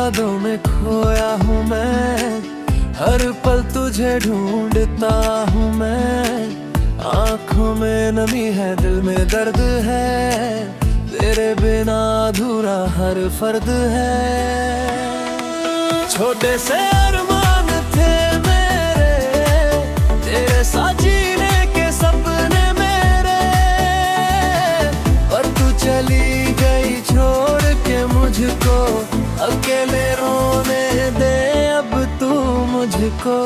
यादों में खोया हूँ मैं, हर पल तुझे ढूंढता हूँ मैं। आँखों में नमी है, दिल में दर्द है, तेरे बिना अधूरा हर फर्द है। छोटे से अरमान थे मेरे, तेरे साथ जीने के सपने मेरे, पर तू चली गई छोड़ के मुझको। अकेले रोने दे अब तू मुझको।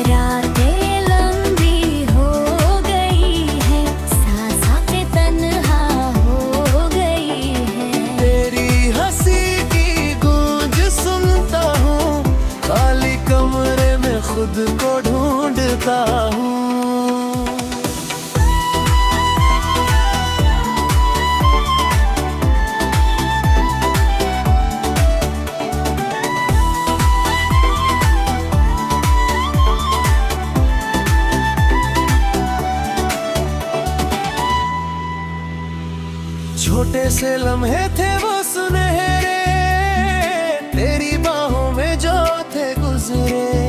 रातें लंबी हो गई है, सांसें तन्हा हो गई है। तेरी हंसी की गूंज सुनता हूँ, खाली कमरे में खुद को ढूंढता हूँ। छोटे से लम्हे थे वो सुनहरे, तेरी बाहों में जो थे गुजरे।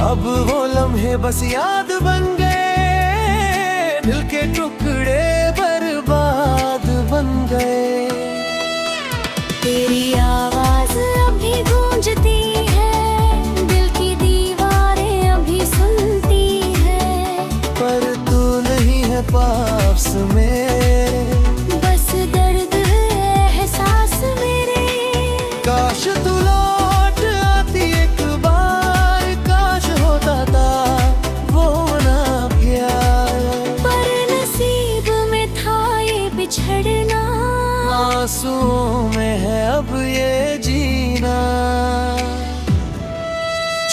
अब वो लम्हे बस याद बन गए, दिल के टुकड़े बर्बाद बन गए। तेरी आवाज अभी गूंजती है, दिल की दीवारें अभी सुनती है, पर तू नहीं है पास मेरे। काश तू लौट आती एक बार, काश होता था वो ना प्यार। पर नसीब में था ये बिछड़ना, आंसुओं में है अब ये जीना।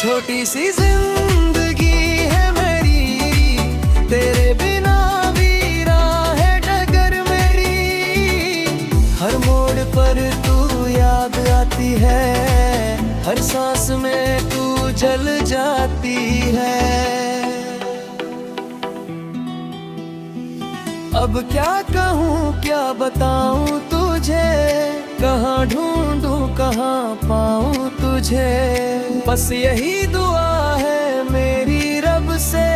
छोटी सी जिंदगी है मेरी, तेरे बिना वीरा है डगर मेरी। हर मोड़ पर तू याद आती है, हर सांस में तू जल जाती है। अब क्या कहूँ क्या बताऊँ तुझे, कहाँ ढूंढूं कहाँ पाऊँ तुझे। बस यही दुआ है मेरी रब से,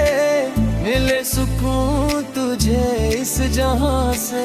मिले सुकून तुझे इस जहां से।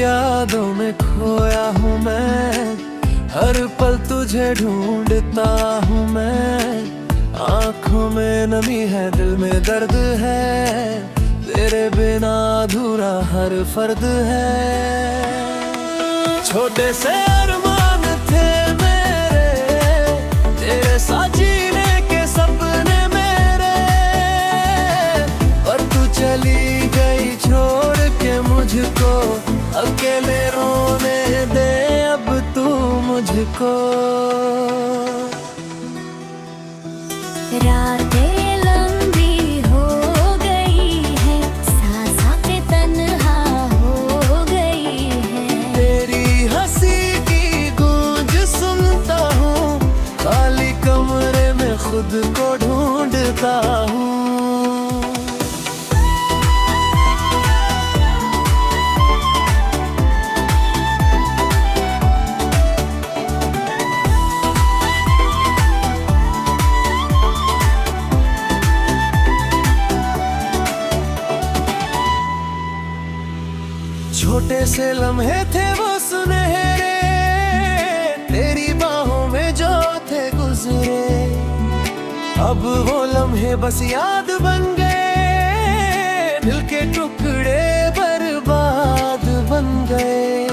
यादों में खोया हूँ मैं, हर पल तुझे ढूंढता हूँ मैं। आँखों में नमी है, दिल में दर्द है, तेरे बिना अधूरा हर फर्द है। छोटे से अरमान थे मेरे, तेरे साथ जीने के सपने मेरे, पर तू चली गई छोड़ के मुझको। अकेले रोने दे अब तू मुझको। रातें लंबी हो गई है, सांसें तन्हा हो गई है। तेरी हंसी की गूंज सुनता हूँ, खाली कमरे में खुद को ढूंढता हूँ। छोटे से लम्हे थे वो सुनहरे, तेरी बाहों में जो थे गुजरे। अब वो लम्हे बस याद बन गए, दिल के टुकड़े बर्बाद बन गए।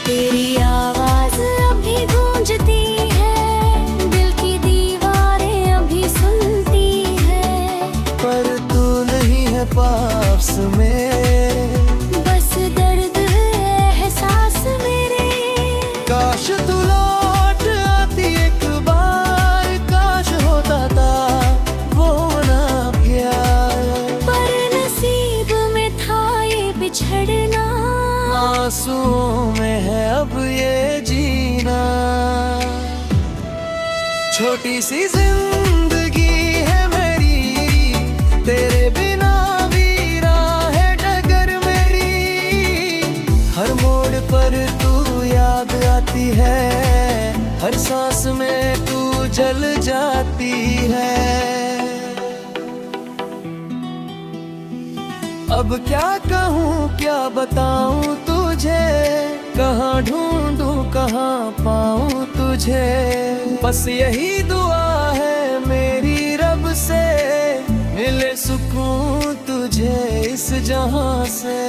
तेरी आवाज अभी गूंजती है, दिल की दीवारें अभी सुनती है, पर तू छोटी सी जिंदगी है मेरी, तेरे बिना वीरा है डगर मेरी। हर मोड़ पर तू याद आती है, हर सांस में तू जल जाती है। अब क्या कहूँ क्या बताऊँ तुझे, कहाँ ढूंढूं कहाँ पाऊँ तुझे। बस यही दुआ है मेरी रब से, मिले सुकून तुझे इस जहां से।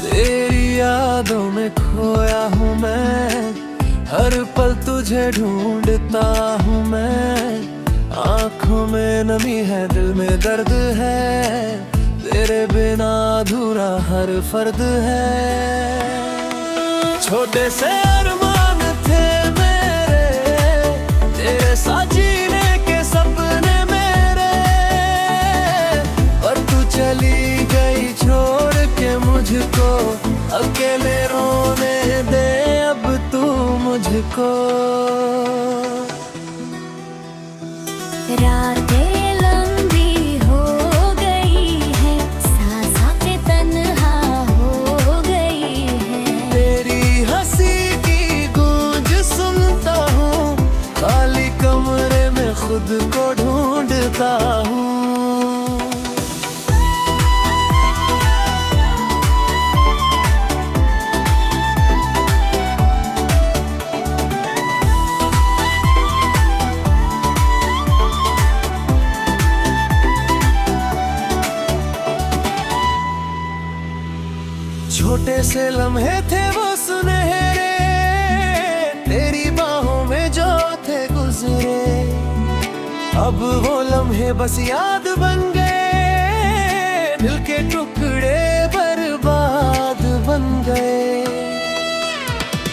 तेरी यादों में खोया हूँ मैं, हर पल तुझे ढूंढता हूँ मैं। आँखों में नमी है, दिल में दर्द है, तेरे बिना अधूरा हर फर्द है। छोटे से अरमान थे मेरे, तेरे साथ जीने के सपने मेरे, पर तू चली गई छोड़ के मुझको। अकेले रोने दे अब तू मुझको। रातें लंबी हो गई है, सांसें तन्हा हो गई है। तेरी हंसी की गूंज सुनता हूँ, खाली कमरे में खुद को ढूंढता हूँ। छोटे से लम्हे थे वो सुनहरे, तेरी बाहों में जो थे गुजरे। अब वो लम्हे बस याद बन गए, दिल के टुकड़े बर्बाद बन गए।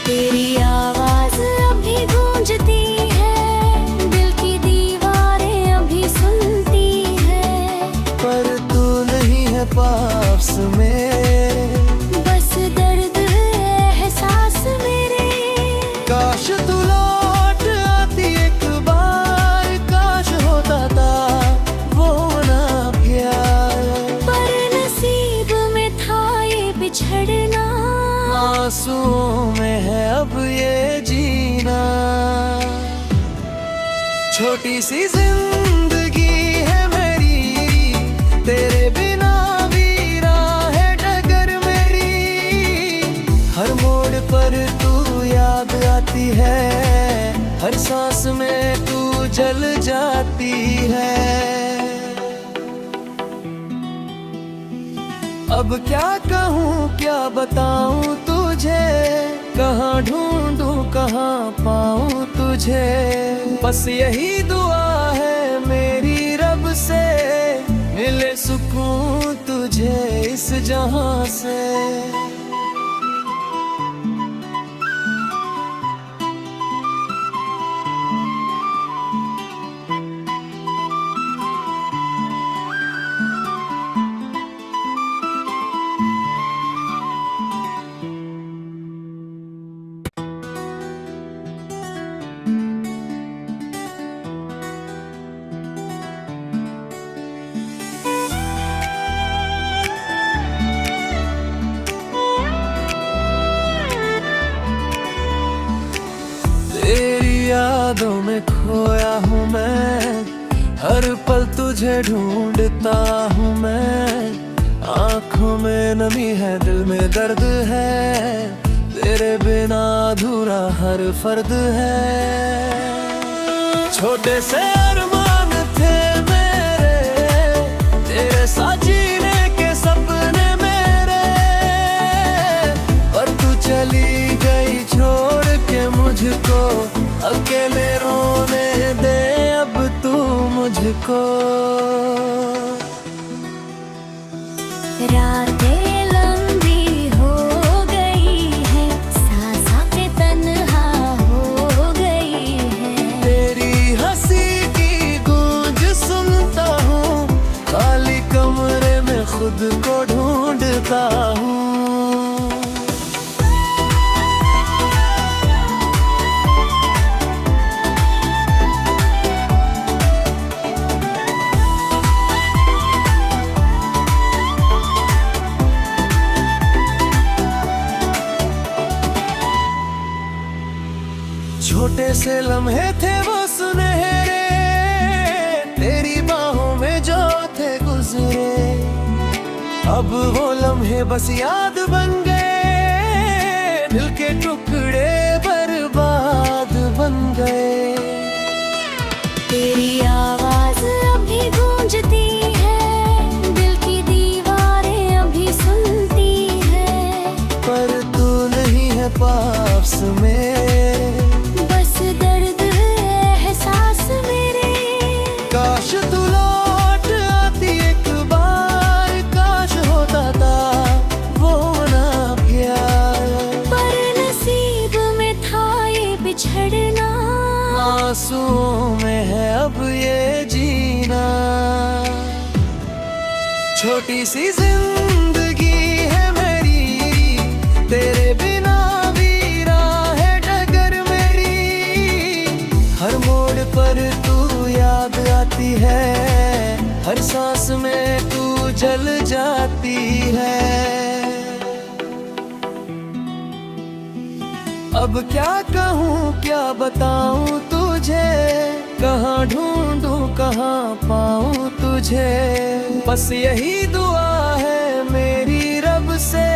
तेरी आवाज अभी गूंजती है, दिल की दीवारें अभी सुनती है, पर तू नहीं है पास मेरे। बस दर्द एहसास मेरे। काश तू लौट आती एक बार, काश होता था वो ना प्यार। पर नसीब में था ये बिछड़ना, आंसुओं में है अब ये जीना। छोटी सी जिंदगी है मेरी, तेरे बिना वीरा है डगर मेरी। हर मोड़ पर तू याद आती है, हर सांस में तू जल जाती है। अब क्या कहूँ क्या बताऊँ तुझे, कहाँ ढूंढूं कहाँ पाऊँ तुझे। बस यही दुआ है मेरी रब से, मिले सुकून तुझे इस जहां से। यादों में खोया हूँ मैं, हर पल तुझे ढूंढता हूँ मैं। आँखों में नमी है, दिल में दर्द है, तेरे बिना अधूरा हर फर्द है। छोटे से अरमान थे मेरे, तेरे साथ जीने के सपने मेरे, पर तू चली गई छोड़ अकेले रोने दे अब तू मुझको। रातें लंबी हो गई है, सांसा पे तन्हा हो गई है। तेरी हंसी की गूंज सुनता हूँ, खाली कमरे में खुद को ढूंढता हूँ। छोटे से लम्हे थे वो सुनहरे, तेरी बाहों में जो थे गुजरे। अब वो लम्हे बस याद बन गए, दिल के टुकड़े बर्बाद बन गए। तेरी आवाज अभी गूंजती है, दिल की दीवारें अभी सुनती है। पर तू नहीं है पास में, बस दर्द एहसास मेरे। काश तू लौट आती एक बार, काश होता था वो ना प्यार। पर नसीब में था ये बिछड़ना, आंसुओं में है अब ये जीना। छोटी सी जिंदगी है मेरी, तेरे बिना वीरा है डगर मेरी। हर मोड़ पर तू याद आती है, हर सांस में तू जल जाती है। अब क्या कहूँ क्या बताऊँ तुझे, कहाँ ढूंढूं कहाँ पाऊँ तुझे। बस यही दुआ है मेरी रब से,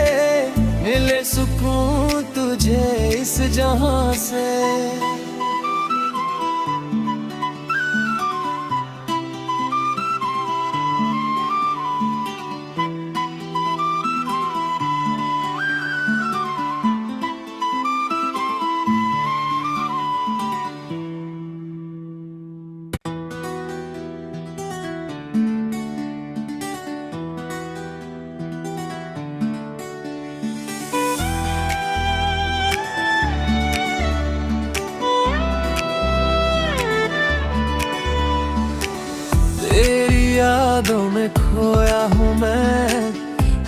मिले सुकून तुझे इस जहां से। तेरी यादों में खोया हूँ मैं,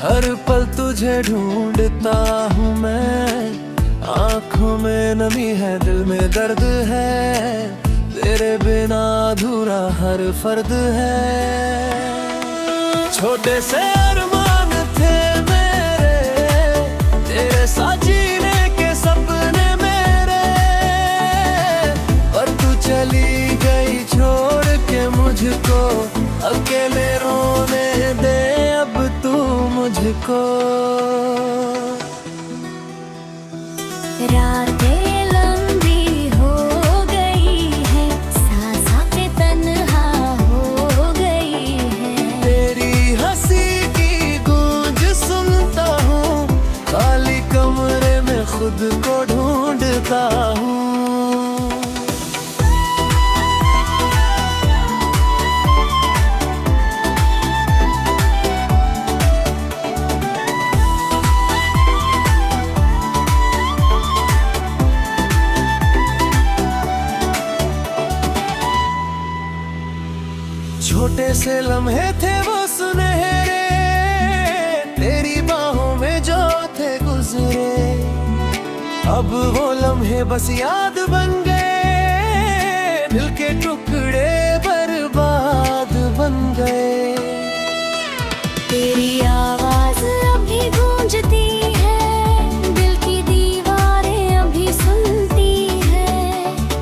हर पल तुझे ढूंढता हूँ मैं। आँखों में नमी है, दिल में दर्द है, तेरे बिना अधूरा हर फर्द है। छोटे से अरमान थे मेरे, तेरे साथ जीने के सपने मेरे। पर तू चली गई छोड़ के मुझको, अकेले रोने दे अब तू मुझको। रातें लंबी हो गई है, सांसा पे तन्हा हो गई है। तेरी हंसी की गूंज सुनता हूँ, खाली कमरे में खुद को ढूंढता हूँ। छोटे से लम्हे थे वो सुनहरे, तेरी बाहों में जो थे गुजरे। अब वो लम्हे बस याद बन गए, दिल के टुकड़े बर्बाद बन गए। तेरी आवाज अभी गूंजती है, दिल की दीवारें अभी सुनती है।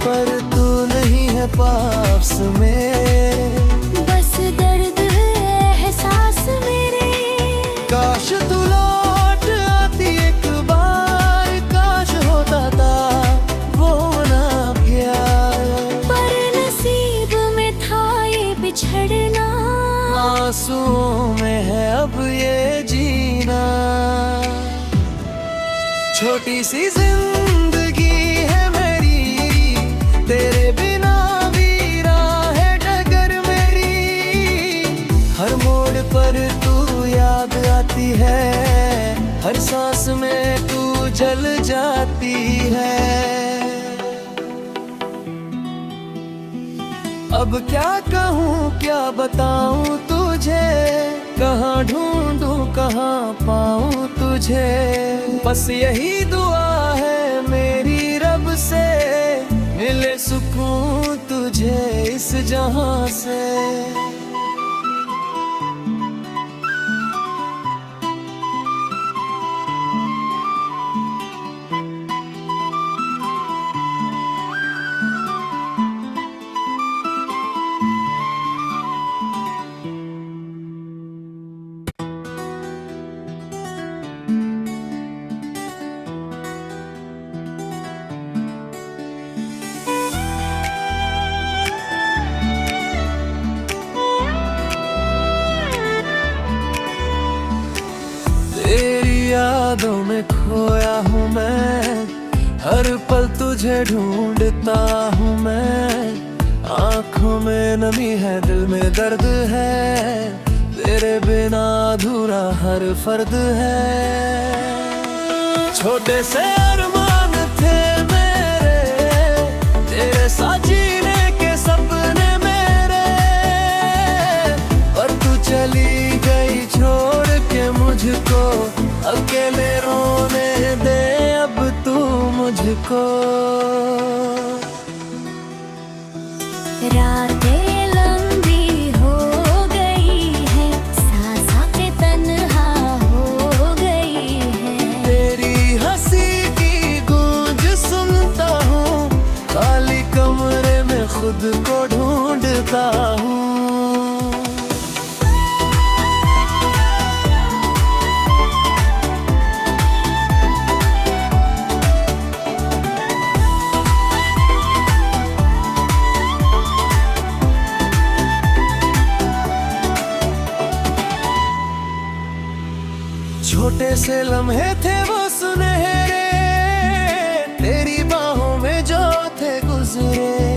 पर तू नहीं है पास में, बस दर्द एहसास मेरे। काश तू लौट आती एक बार, काश होता था वो ना प्यार। पर नसीब में था ये बिछड़ना, आंसुओं में है अब ये जीना। छोटी सी जिंदगी है मेरी, सांस में तू जल जाती है। अब क्या कहूँ क्या बताऊँ तुझे, कहाँ ढूंढूं कहाँ पाऊँ तुझे। बस यही दुआ है मेरी रब से, मिले सुकून तुझे इस जहां से। तेरी यादों में खोया हूँ मैं, हर पल तुझे ढूंढता हूँ मैं। आँखों में नमी है, दिल में दर्द है, तेरे बिना अधूरा हर फर्द है। छोटे से अरमान थे मेरे, तेरे साथ जीने के सपने मेरे, पर तू चली गई छोड़ के मुझको। अकेले रोने दे अब तू मुझको। रातें लंबी हो गई है, सांसें तन्हा हो गई है। तेरी हंसी की गूंज सुनता हूँ, खाली कमरे में खुद को ढूंढता हूँ। छोटे से लम्हे थे वो सुनहरे, तेरी बाहों में जो थे गुजरे।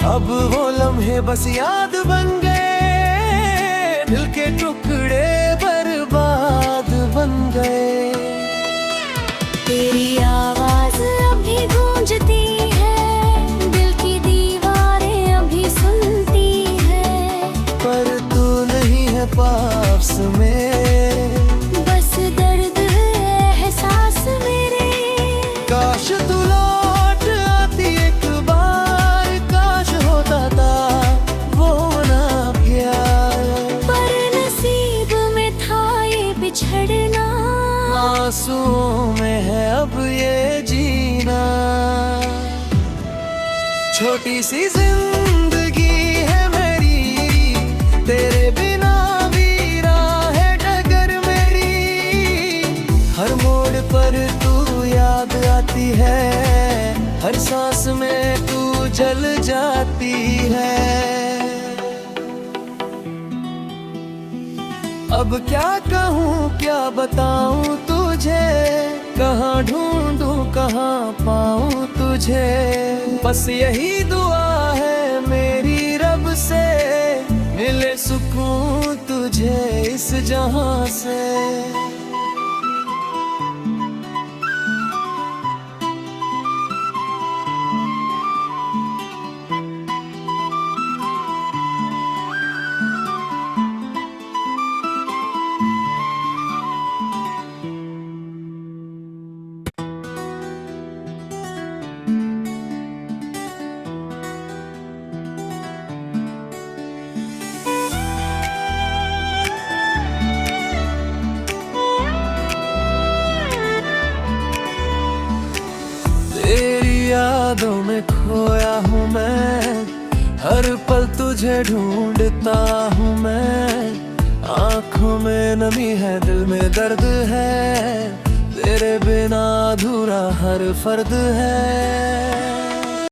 अब वो लम्हे बस याद बन गए, दिल के टुकड़े बर्बाद बन गए। तेरी आवाज अभी गूंजती है, दिल की दीवारें अभी सुनती है, पर तू नहीं है पास में। काश तू लौट आती एक बार, काश होता था वो ना प्यार। पर नसीब में था ये बिछड़ना, आंसुओं में है अब ये जीना। छोटी सी जिंदगी है मेरी, तेरे बिना वीरा है डगर मेरी। हर मोड़ पर तू याद आती है, हर सांस में तू जल जाती है। अब क्या कहूँ क्या बताऊँ तुझे, कहाँ ढूंढूं कहाँ पाऊँ तुझे। बस यही दुआ है मेरी रब से, मिले सुकून तुझे इस जहां से। यादों में खोया हूँ मैं, हर पल तुझे ढूंढता हूँ मैं। आँखों में नमी है, दिल में दर्द है, तेरे बिना अधूरा हर फर्द है।